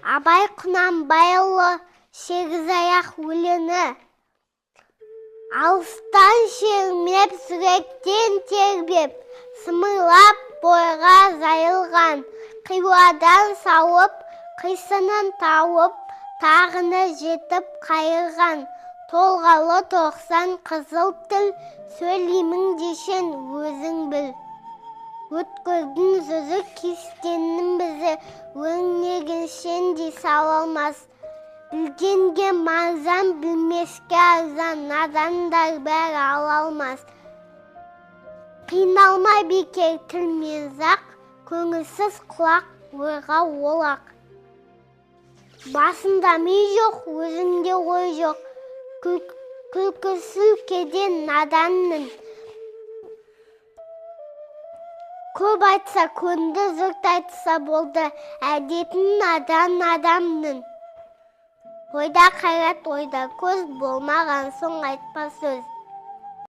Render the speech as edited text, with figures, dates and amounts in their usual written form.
Абай Құнанбайұлы Сегізаяқ өлеңі. Алыстан шермеп, сүректен тербеп, сымырлап бойға жайылған, қиуадан сауып, қисынын тауып, тағыны жетіп қайырған, толғалы 90 қызыл тіл, сөйлеймін дешен өзің біл. Өткірдің сөзі кестеннің бізі, өңнегіншен дей салалмас. Білгенге марзан, білмеске арзан, надандар бәрі ала алмас. Қиналмай бекер тілмен зақ, көңілсіз құлақ ойға олақ. Басында ми жоқ, өзіңде ой жоқ, күлкісі кеден наданның. Көп айтса көнді, жұрт айтса болды, әдетін надан адамның. Ойда қайрат, ойда көз болмаған соң айтпа сөз.